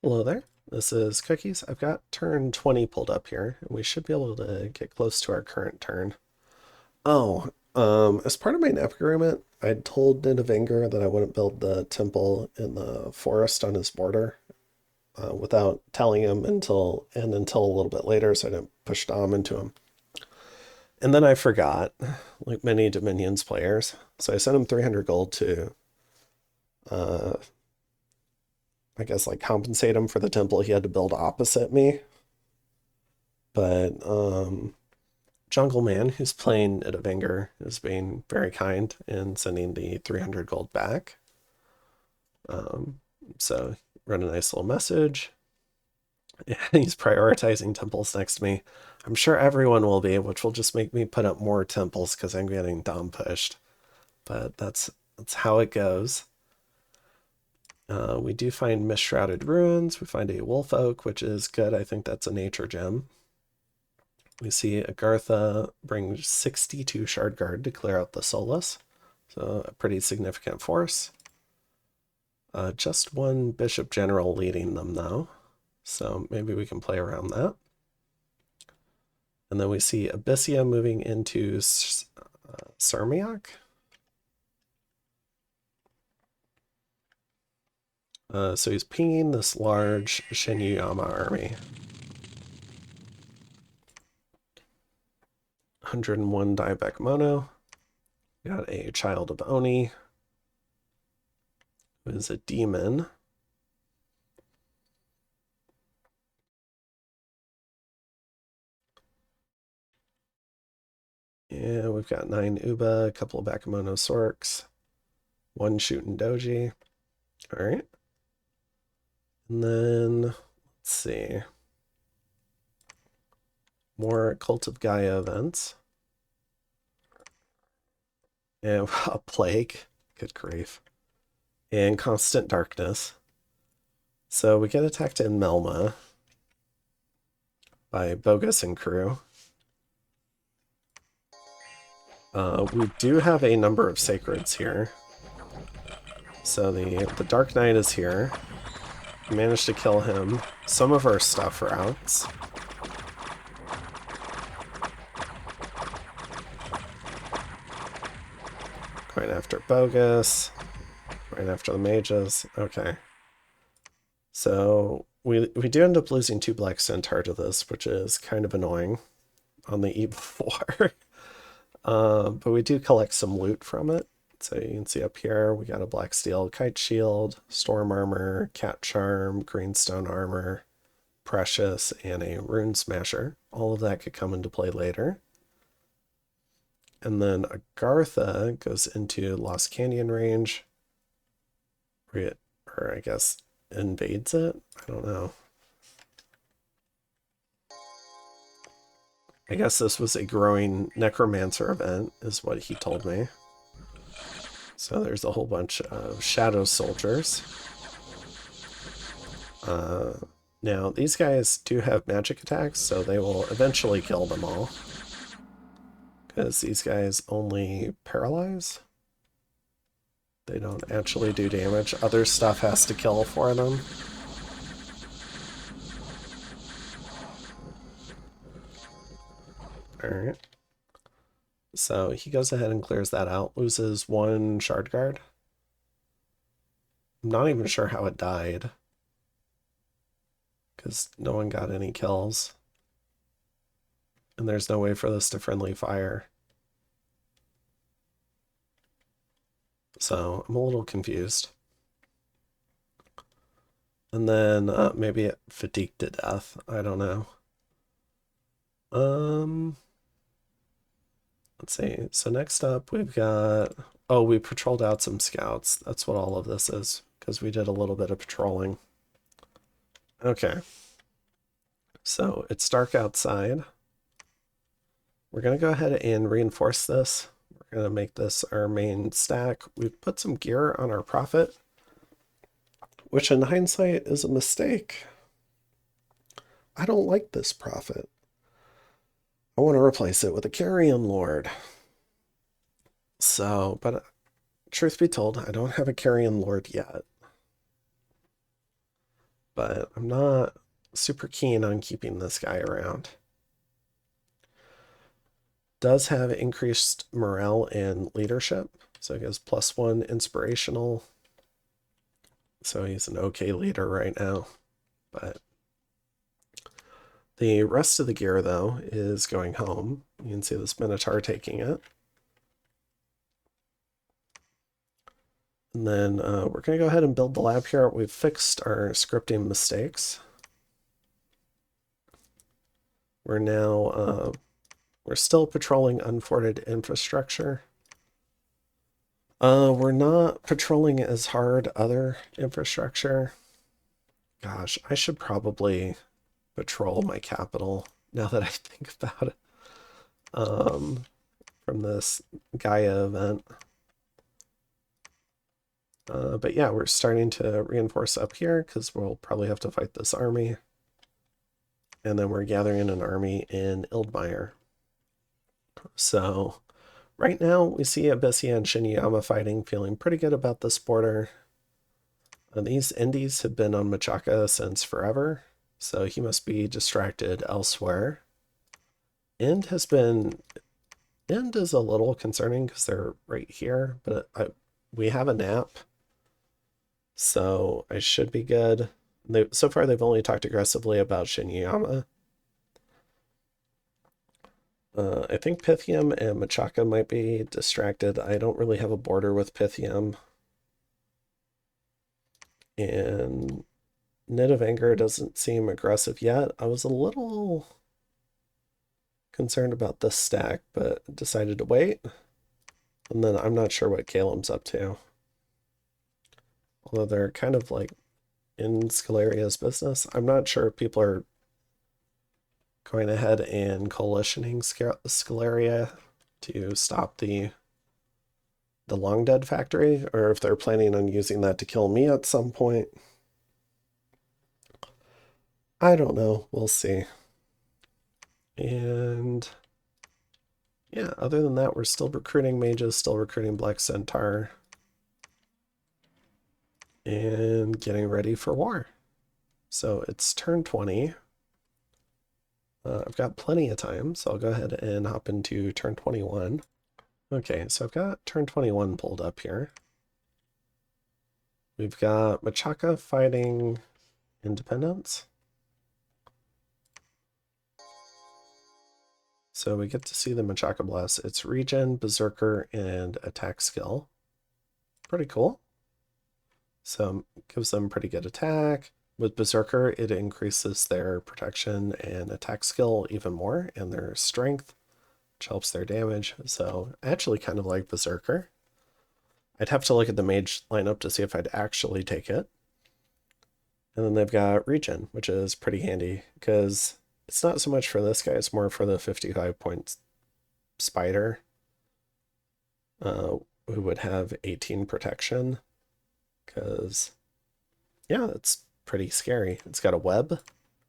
Hello there. This is Cookies. I've got turn 20 pulled up here, and we should be able to get close to our current turn. As part of my nap agreement, I'd told Nidavinger that I wouldn't build the temple in the forest on his border without telling him until a little bit later, so I didn't push Dom into him. And then I forgot, like many Dominions players, so I sent him 300 gold to, uh, I guess, like compensate him for the temple he had to build opposite me. But Jungle Man, who's playing at a Vinger, is being very kind and sending the 300 gold back. So run a nice little message. He's prioritizing temples next to me. I'm sure everyone will be, which will just make me put up more temples because I'm getting dom pushed. But that's how it goes. We do find Mist-Shrouded Ruins. We find a Wolf Oak, which is good. I think that's a nature gem. We see Agartha brings 62 Shard Guard to clear out the Solus. So a pretty significant force. Just one Bishop General leading them though. So maybe we can play around that. And then we see Abyssia moving into Sarmiak. So he's pinging this large Shinyama army. 101 Dieback Mono. Got a Child of Oni, who is a demon. Yeah, we've got 9 Uba, a couple of Bakemono Sorks, 1 Shootin' Doji. All right. And then, let's see. More Cult of Gaia events. And a Plague. Good grief. And Constant Darkness. So we get attacked in Melma by Bogus and crew. We do have a number of Sacreds here. So the Dark Knight is here. We managed to kill him. Some of our stuff routes. Going after Bogus. Going after the mages. Okay. So we do end up losing 2 Black Centaur to this, which is kind of annoying on the eve of war. But we do collect some loot from it. So you can see up here, we got a Black Steel Kite Shield, Storm Armor, Cat Charm, Greenstone Armor, Precious, and a Rune Smasher. All of that could come into play later. And then Agartha goes into Lost Canyon range, or I guess invades it? I don't know. I guess this was a growing necromancer event, is what he told me. So there's a whole bunch of shadow soldiers. Now, these guys do have magic attacks, so they will eventually kill them all. Because these guys only paralyze. They don't actually do damage. Other stuff has to kill for them. Alright. So he goes ahead and clears that out. Loses 1 Shard Guard. I'm not even sure how it died. Because no one got any kills. And there's no way for this to friendly fire. So I'm a little confused. And then maybe it fatigued to death. I don't know. Let's see. So next up we've got... Oh, we patrolled out some scouts. That's what all of this is. Because we did a little bit of patrolling. Okay. So it's dark outside. We're going to go ahead and reinforce this. We're going to make this our main stack. We've put some gear on our prophet, which in hindsight is a mistake. I don't like this prophet. I want to replace it with a Carrion Lord. So, but truth be told, I don't have a Carrion Lord yet. but I'm not super keen on keeping this guy around. Does have increased morale and leadership, so he gets +1 inspirational. So he's an okay leader right now, but the rest of the gear, though, is going home. You can see this Minotaur taking it. And then we're going to go ahead and build the lab here. We've fixed our scripting mistakes. We're now, we're still patrolling unforted infrastructure. We're not patrolling as hard other infrastructure. Gosh, I should probably patrol my capital now that I think about it. From this Gaia event. But yeah, we're starting to reinforce up here because we'll probably have to fight this army. And then we're gathering an army in Ildmire. So right now we see Abyssia and Shinyama fighting, feeling pretty good about this border. These Indies have been on Machaka since forever, so he must be distracted elsewhere. Ind is a little concerning because they're right here, but we have a nap, so I should be good. So far, they've only talked aggressively about Shinyama. I think Pythium and Machaka might be distracted. I don't really have a border with Pythium. And Knit of Anger doesn't seem aggressive yet. I was a little concerned about this stack, but decided to wait. And then I'm not sure what Caleb's up to. Although they're kind of like in Scalaria's business. I'm not sure if people are going ahead and coalitioning Scalaria to stop the Long Dead factory, or if they're planning on using that to kill me at some point. I don't know. We'll see. And yeah, other than that, we're still recruiting mages, still recruiting Black Centaur, and getting ready for war. So it's turn 20. I've got plenty of time, so I'll go ahead and hop into turn 21. Okay, so I've got turn 21 pulled up here. We've got Machaka fighting Independence. So we get to see the Machaka Bless. It's regen, berserker, and attack skill. Pretty cool. So gives them pretty good attack. With berserker, it increases their protection and attack skill even more, and their strength, which helps their damage. So I actually kind of like berserker. I'd have to look at the mage lineup to see if I'd actually take it. And then they've got regen, which is pretty handy because it's not so much for this guy, it's more for the 55-point spider, who would have 18 protection. Because, yeah, it's pretty scary. It's got a web.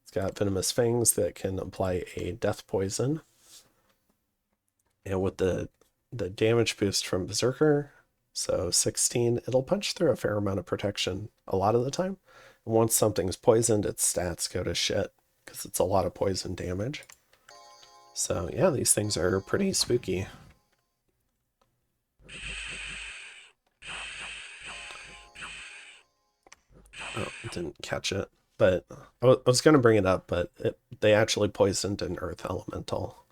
It's got venomous fangs that can apply a death poison. And with the damage boost from Berserker, so 16, it'll punch through a fair amount of protection a lot of the time. And once something's poisoned, its stats go to shit because it's a lot of poison damage. So yeah, these things are pretty spooky. Oh, didn't catch it. But I was going to bring it up, but they actually poisoned an earth elemental.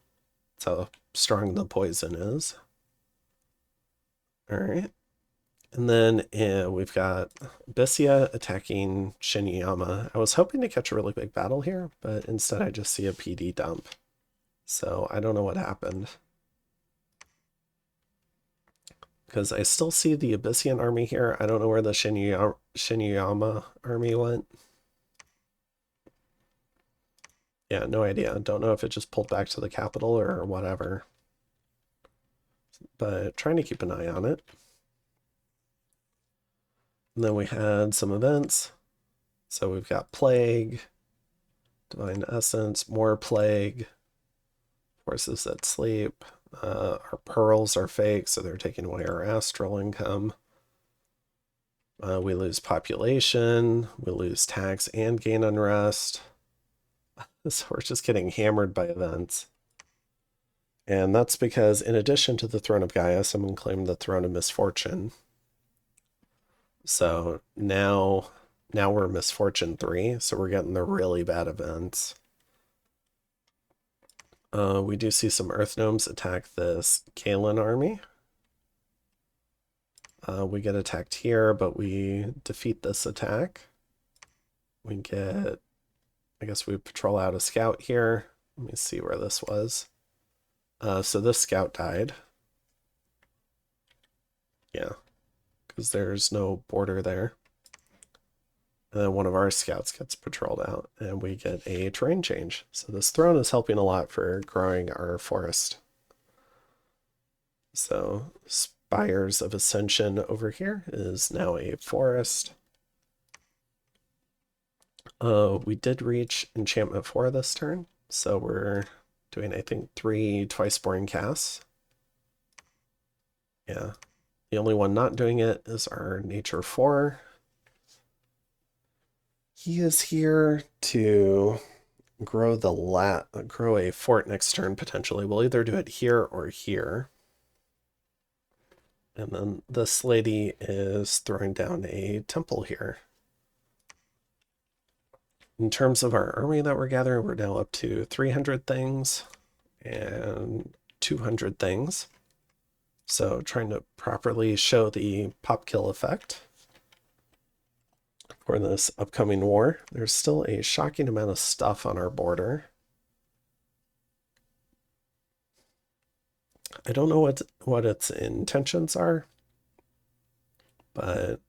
That's how strong the poison is. All right. And then we've got Abyssia attacking Shinyama. I was hoping to catch a really big battle here, but instead I just see a PD dump. So I don't know what happened. Because I still see the Abyssian army here. I don't know where the Shinyama army went. Yeah, no idea. Don't know if it just pulled back to the capital or whatever. But trying to keep an eye on it. And then we had some events. So we've got Plague, Divine Essence, more Plague, Forces that Sleep. Our pearls are fake, so they're taking away our astral income. We lose population, we lose tax and gain unrest. So we're just getting hammered by events. And that's because in addition to the Throne of Gaia, someone claimed the Throne of Misfortune. So now we're Misfortune 3, so we're getting the really bad events. We do see some Earth Gnomes attack this Kalen army. We get attacked here, but we defeat this attack. We get, I guess we patrol out a scout here. Let me see where this was. So this scout died. Yeah, because there's no border there. And then one of our scouts gets patrolled out, and we get a terrain change. So this throne is helping a lot for growing our forest. So Spires of Ascension over here is now a forest. We did reach enchantment 4 this turn, so we're doing, I think, 3 twice-born casts. Yeah. The only one not doing it is our nature 4. He is here to grow a fort next turn potentially. We'll either do it here or here. And then this lady is throwing down a temple here. In terms of our army that we're gathering, we're now up to 300 things and 200 things. So trying to properly show the pop kill effect for this upcoming war. There's still a shocking amount of stuff on our border. I don't know what its intentions are, but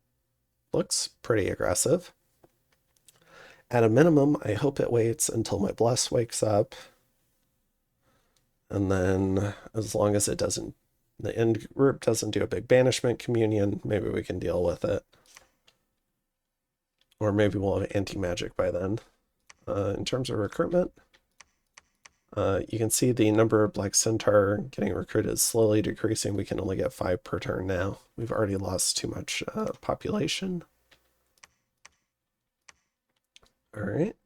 looks pretty aggressive. At a minimum, I hope it waits until my Bless wakes up. And then as long as it doesn't, the end group doesn't do a big banishment communion, maybe we can deal with it. Or maybe we'll have anti-magic by then. In terms of recruitment, you can see the number of Black Centaur getting recruited is slowly decreasing. We can only get 5 per turn now. We've already lost too much population. All right.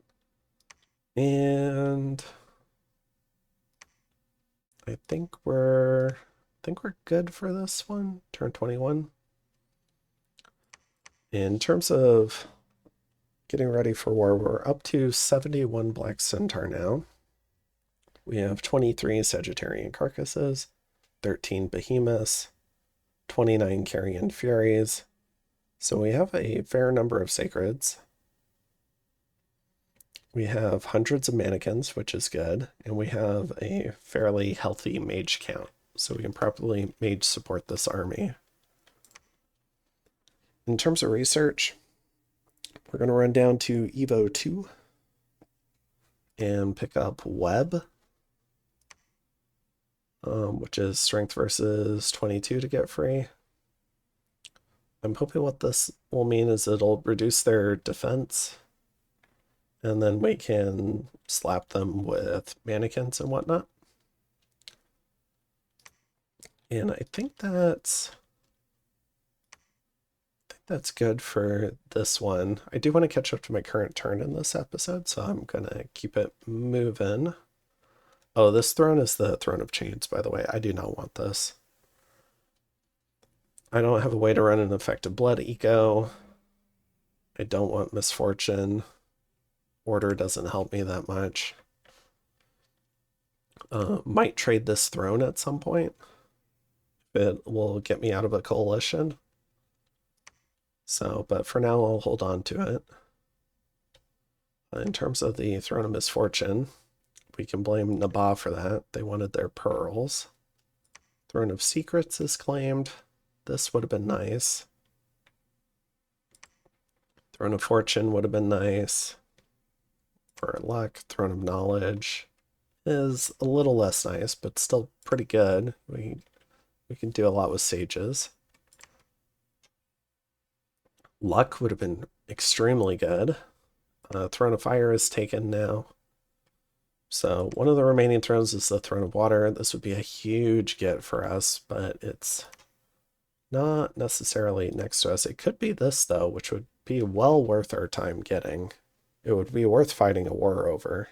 And I think we're good for this one. Turn 21. In terms of getting ready for war, we're up to 71 Black Centaur now. We have 23 Sagittarian carcasses, 13 behemoths, 29 carrion furies. So we have a fair number of sacreds. We have hundreds of mannequins, which is good, and we have a fairly healthy mage count, so we can properly mage support this army. In terms of research, we're going to run down to Evo 2 and pick up Web, which is strength versus 22 to get free. I'm hoping what this will mean is it'll reduce their defense, and then we can slap them with mannequins and whatnot. And I think that's good for this one. I do want to catch up to my current turn in this episode, so I'm gonna keep it moving. Oh, this throne is the Throne of Chains, by the way. I do not want this. I don't have a way to run an effective blood eco. I don't want misfortune. Order doesn't help me that much. Might trade this throne at some point. It will get me out of a coalition. So, but for now, I'll hold on to it. In terms of the Throne of Misfortune, we can blame Nabah for that. They wanted their pearls. Throne of Secrets is claimed. This would have been nice. Throne of Fortune would have been nice. For luck, Throne of Knowledge is a little less nice, but still pretty good. We can do a lot with sages. Luck would have been extremely good. Throne of Fire is taken now. So one of the remaining thrones is the Throne of Water. This would be a huge get for us, but it's Not necessarily next to us. It could be this, though, which would be well worth our time getting. It would be worth fighting a war over.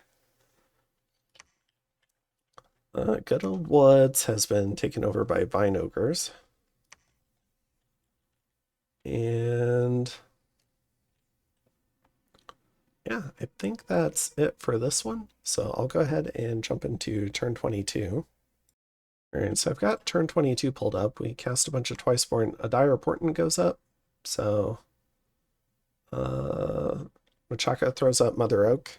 Good Old Woods has been taken over by vine ogres. And yeah, I think that's it for this one. So I'll go ahead and jump into turn 22. All right, so I've got turn 22 pulled up. We cast a bunch of Twiceborn. A dire portent goes up. So Machaka throws up Mother Oak.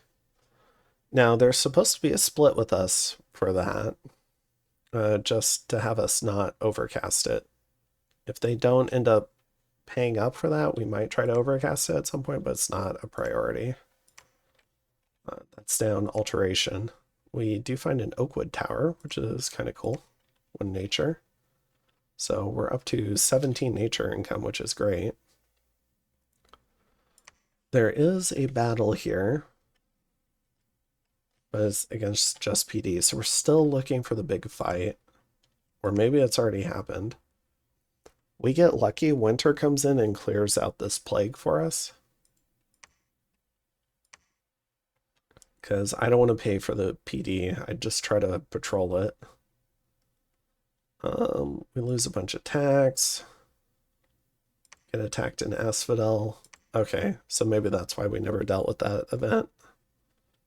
Now there's supposed to be a split with us for that, just to have us not overcast it. If they don't end up paying up for that, we might try to overcast it at some point, but it's not a priority. That's down alteration. We do find an Oakwood Tower, which is kind of cool. 1 nature. So we're up to 17 nature income, which is great. There is a battle here, but it's against just PD, so we're still looking for the big fight. Or maybe it's already happened. We get lucky, winter comes in and clears out this plague for us. Because I don't want to pay for the PD, I just try to patrol it. We lose a bunch of attacks. Get attacked in Asphodel. Okay, so maybe that's why we never dealt with that event.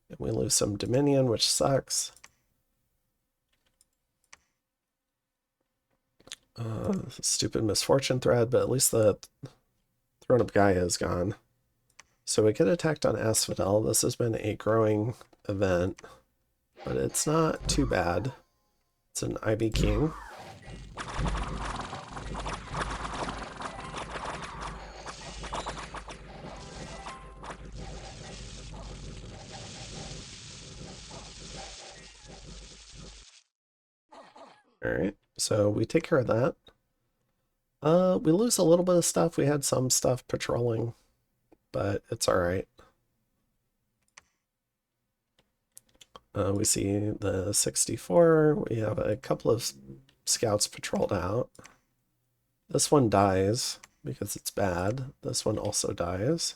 And we lose some Dominion, which sucks. Stupid misfortune thread, but at least the Throne of Gaia is gone. So we get attacked on Asphodel. This has been a growing event, but it's not too bad. It's an Ivy King. Alright, so we take care of that. We lose a little bit of stuff. We had some stuff patrolling, but it's alright. We see the 64. We have a couple of scouts patrolled out. This one dies because it's bad. This one also dies.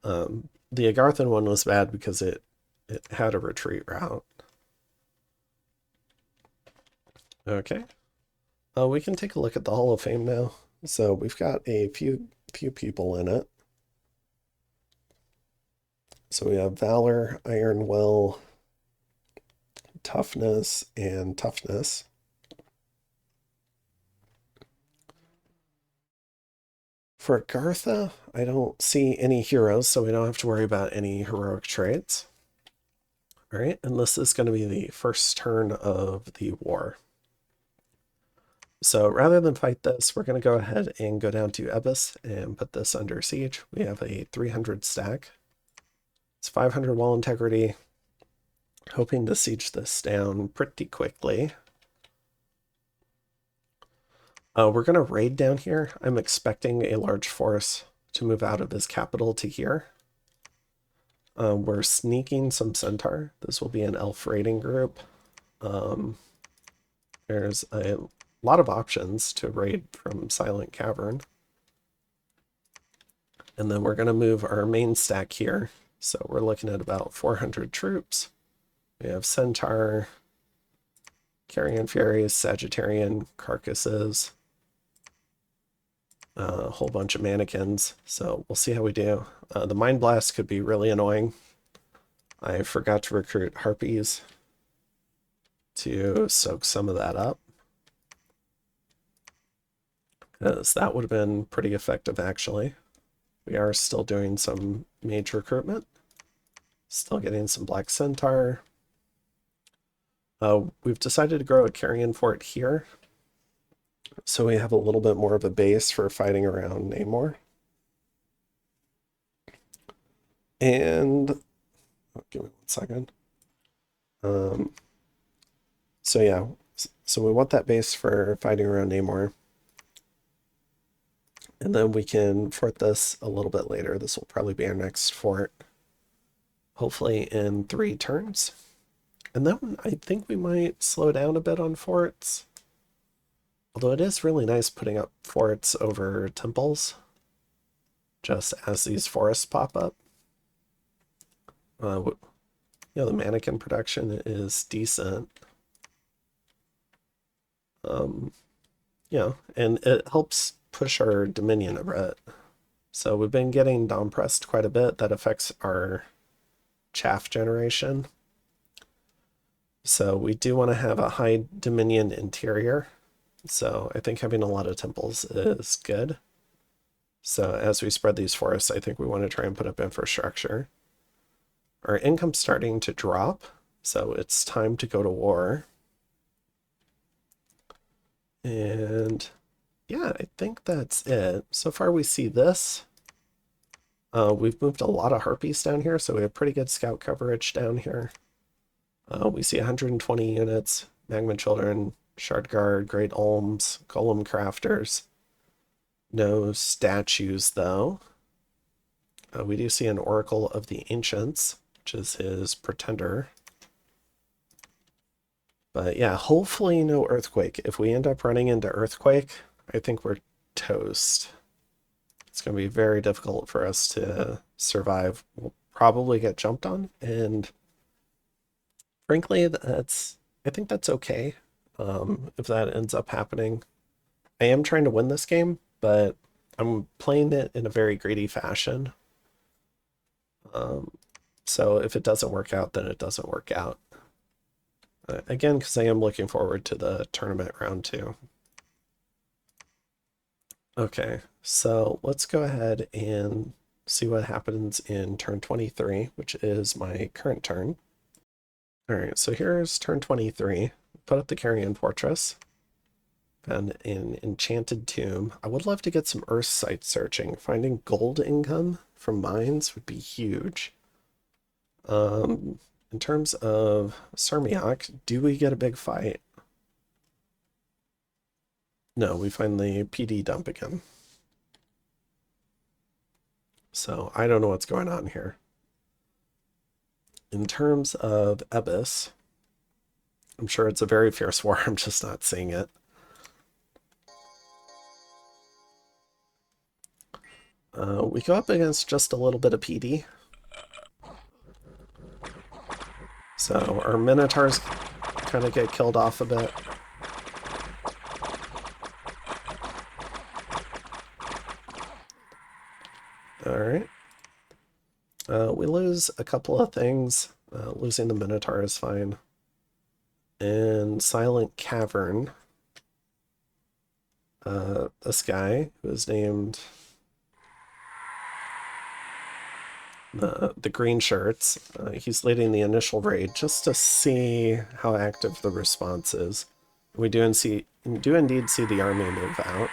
The Agarthan one was bad because it had a retreat route. Okay. We can take a look at the Hall of Fame now. So we've got a few people in it. So we have Valor, Iron Will, Toughness, and Toughness. For Gartha, I don't see any heroes, so we don't have to worry about any heroic traits. All right, and this is going to be the first turn of the war. So rather than fight this, we're going to go ahead and go down to Ebis and put this under siege. We have a 300 stack. It's 500 wall integrity. Hoping to siege this down pretty quickly. We're going to raid down here. I'm expecting a large force to move out of his capital to here. We're sneaking some centaur. This will be an elf raiding group. There's a lot of options to raid from Silent Cavern. And then we're going to move our main stack here. So we're looking at about 400 troops. We have centaur, carrion furies, Sagittarian carcasses, a whole bunch of mannequins. So we'll see how we do. The Mind Blast could be really annoying. I forgot to recruit harpies to soak some of that up, because that would have been pretty effective actually. We are still doing some mage recruitment. Still getting some Black Centaur. We've decided to grow a carrion fort here, so we have a little bit more of a base for fighting around Namor. And give me 1 second. So yeah, so we want that base for fighting around Namor. And then we can fort this a little bit later. This will probably be our next fort, hopefully in 3 turns. And then I think we might slow down a bit on forts. Although it is really nice putting up forts over temples, just as these forests pop up. The mannequin production is decent. And it helps push our dominion a bit. So we've been getting dom pressed quite a bit. That affects our chaff generation. So we do want to have a high dominion interior. So I think having a lot of temples is good. So as we spread these forests, I think we want to try and put up infrastructure. Our income's starting to drop, so it's time to go to war. And yeah, I think that's it. So far we see this. We've moved a lot of harpies down here, so we have pretty good scout coverage down here. We see 120 units, Magma Children, Shard Guard, Great Olms, Golem Crafters. No statues, though. We do see an Oracle of the Ancients, which is his pretender. But yeah, hopefully no Earthquake. If we end up running into Earthquake, I think we're toast. It's going to be very difficult for us to survive. We'll probably get jumped on, and frankly, I think that's okay if that ends up happening. I am trying to win this game, but I'm playing it in a very greedy fashion. So if it doesn't work out, then it doesn't work out. Again, because I am looking forward to the tournament round 2. Okay, so let's go ahead and see what happens in turn 23, which is my current turn. All right, so here's turn 23. Put up the Carrion Fortress. Found an enchanted tomb. I would love to get some earth site searching. Finding gold income from mines would be huge. In terms of Sarmiak, do we get a big fight? No, we find the PD dump again. So I don't know what's going on here. In terms of Ebis, I'm sure it's a very fierce war. I'm just not seeing it. We go up against just a little bit of PD. So our Minotaurs kind of get killed off a bit. Alright. We lose a couple of things. Losing the Minotaur is fine. And Silent Cavern. This guy who is named the green shirts. He's leading the initial raid just to see how active the response is. We do indeed see the army move out.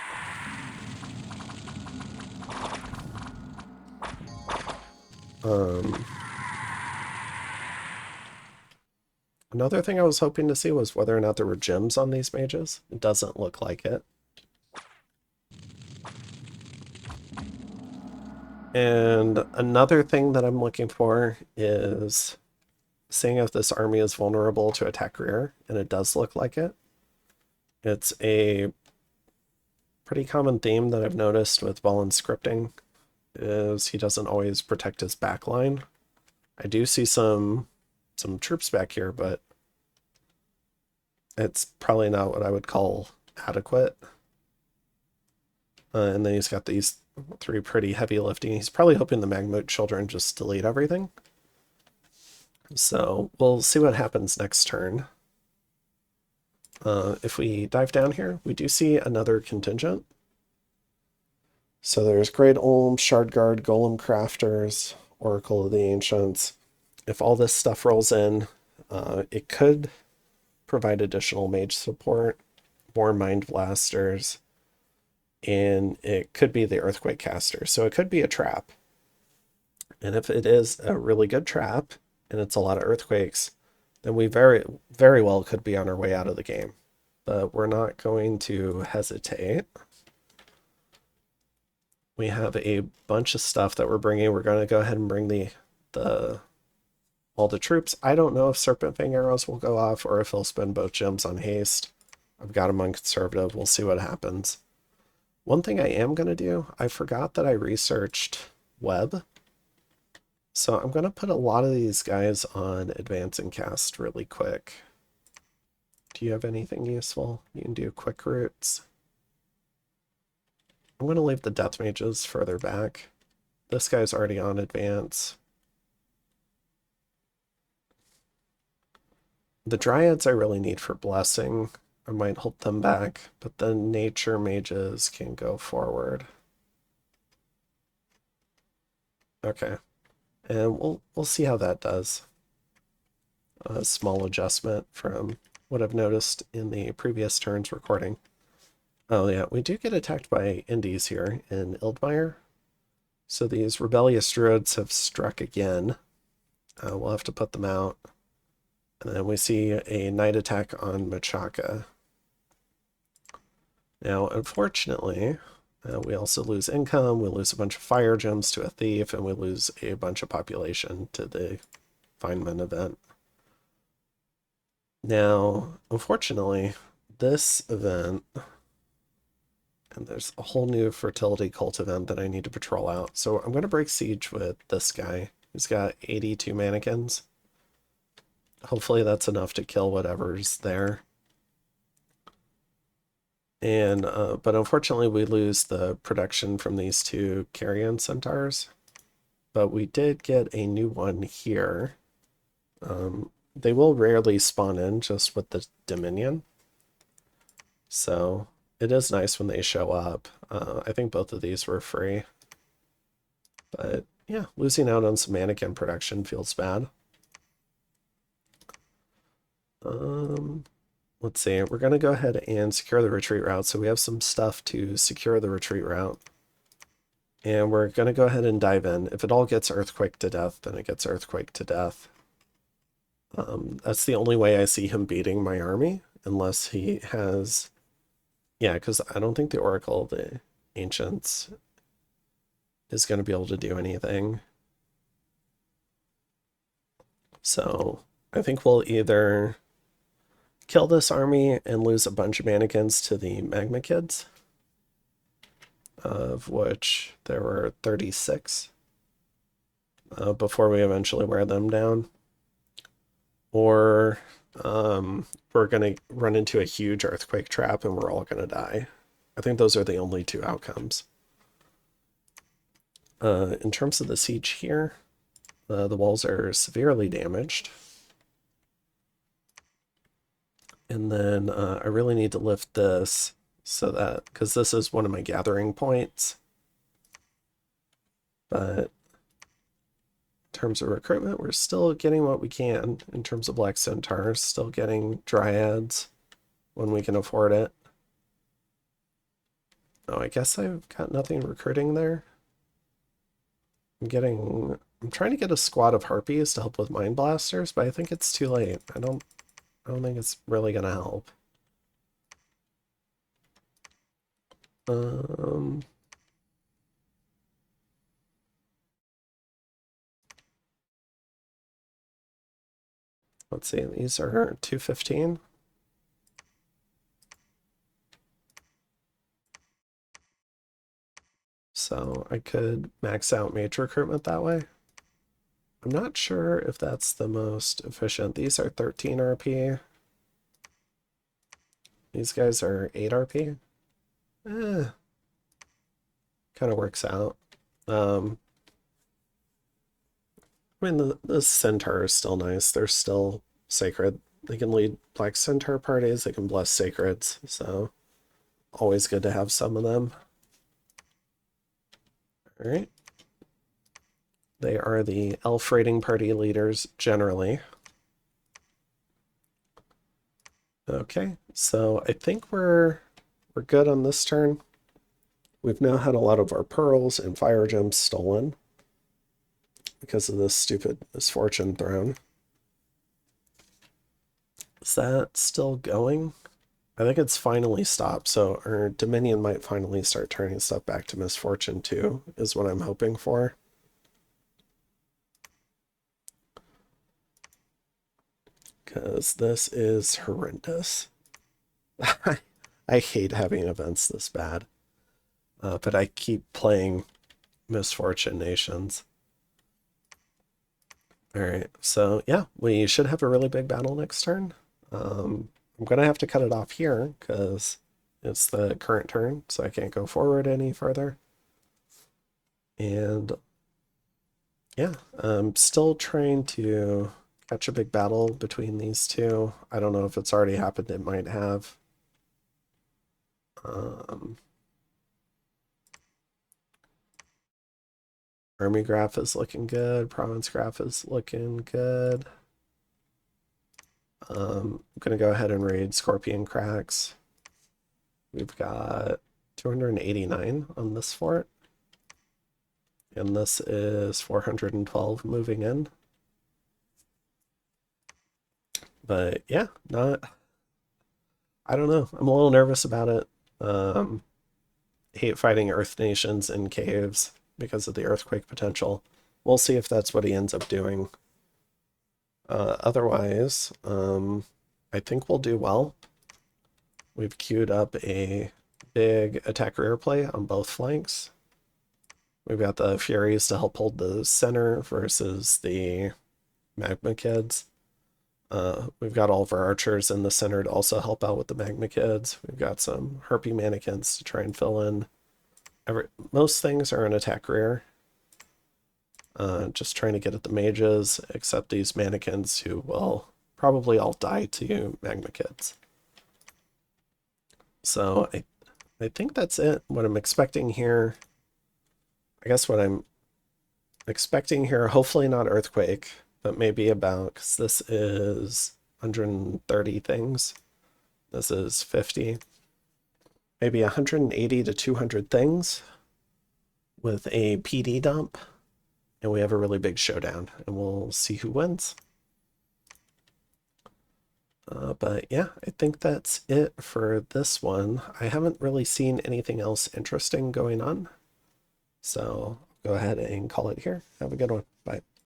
Another thing I was hoping to see was whether or not there were gems on these mages. It doesn't look like it. And another thing that I'm looking for is seeing if this army is vulnerable to attack rear, and it does look like it. It's a pretty common theme that I've noticed with Ballin's scripting, is he doesn't always protect his backline. I do see some troops back here, but it's probably not what I would call adequate. And then he's got these 3 pretty heavy lifting. He's probably hoping the Magma Children just delete everything. So we'll see what happens next turn. If we dive down here, we do see another contingent. So there's Great Olm, Shard Guard, Golem Crafters, Oracle of the Ancients. If all this stuff rolls in, it could provide additional mage support, more Mind Blasters, and it could be the Earthquake Caster. So it could be a trap. And if it is a really good trap, and it's a lot of Earthquakes, then we very, very well could be on our way out of the game. But we're not going to hesitate. We have a bunch of stuff that we're bringing. We're going to go ahead and bring all the troops. I don't know if Serpent Fang arrows will go off or if he'll spend both gems on haste. I've got him on conservative. We'll see what happens. One thing I am going to do, I forgot that I researched web. So I'm going to put a lot of these guys on advance and cast really quick. Do you have anything useful? You can do quick roots. I'm going to leave the death mages further back. This guy's already on advance. The dryads I really need for blessing. I might hold them back, but the nature mages can go forward. Okay, and we'll see how that does. A small adjustment from what I've noticed in the previous turn's recording. Oh yeah, we do get attacked by Indies here in Ildmire. So these rebellious druids have struck again. We'll have to put them out. And then we see a night attack on Machaka. Now, unfortunately, we also lose income, we lose a bunch of fire gems to a thief, and we lose a bunch of population to the Feynman event. Now, unfortunately, this event, and there's a whole new fertility cult event that I need to patrol out. So I'm going to break siege with this guy. He's got 82 mannequins. Hopefully that's enough to kill whatever's there. And but unfortunately we lose the production from these two carrion centaurs. But we did get a new one here. They will rarely spawn in just with the Dominion. So it is nice when they show up. I think both of these were free. But yeah, losing out on some mannequin production feels bad. Let's see, we're going to go ahead and secure the retreat route. So we have some stuff to secure the retreat route. And we're going to go ahead and dive in. If it all gets earthquake to death, then it gets earthquake to death. That's the only way I see him beating my army, unless he has... Yeah, because I don't think the Oracle of the Ancients is going to be able to do anything. So I think we'll either kill this army and lose a bunch of mannequins to the Magma Kids, of which there were 36 before we eventually wear them down. Or we're going to run into a huge earthquake trap and we're all going to die. I think those are the only two outcomes. In terms of the siege here, the walls are severely damaged. And then I really need to lift this so that, because this is one of my gathering points. But in terms of recruitment, we're still getting what we can in terms of Black Centaurs, still getting Dryads when we can afford it. Oh, I guess I've got nothing recruiting there. I'm trying to get a squad of Harpies to help with Mind Blasters, but I think it's too late. I don't think it's really gonna help. Let's see, these are 215. So I could max out mage recruitment that way. I'm not sure if that's the most efficient. These are 13 RP. These guys are 8 RP. Kind of works out. I mean, the centaur is still nice. They're still sacred. They can lead black centaur parties. They can bless sacreds. So always good to have some of them. All right. They are the elf raiding party leaders generally. Okay, so I think we're good on this turn. We've now had a lot of our pearls and fire gems stolen because of this stupid misfortune throne. Is that still going? I think it's finally stopped, so our Dominion might finally start turning stuff back to misfortune too, is what I'm hoping for. Because this is horrendous. I hate having events this bad, but I keep playing Misfortune Nations. All right, so yeah, we should have a really big battle next turn. I'm gonna have to cut it off here because it's the current turn, so I can't go forward any further. And yeah, I'm still trying to catch a big battle between these two. I don't know if it's already happened, it might have. Um, Army graph is looking good, province graph is looking good. I'm gonna go ahead and raid Scorpion Cracks. We've got 289 on this fort. And this is 412 moving in. But yeah, I don't know. I'm a little nervous about it. Hate fighting Earth nations in caves because of the earthquake potential. We'll see if that's what he ends up doing. Otherwise, I think we'll do well. We've queued up a big attack rear play on both flanks. We've got the Furies to help hold the center versus the Magma Kids. We've got all of our archers in the center to also help out with the Magma Kids. We've got some Harpy Mannequins to try and fill in. Most things are in attack rear. Just trying to get at the mages, except these mannequins who will probably all die to Magma Kids. So I think that's it. What I'm expecting here, I guess what I'm expecting here, hopefully not Earthquake, but maybe about, because this is 130 things. This is 50. Maybe 180 to 200 things with a PD dump. And we have a really big showdown, and we'll see who wins. But yeah, I think that's it for this one. I haven't really seen anything else interesting going on. So go ahead and call it here. Have a good one. Bye.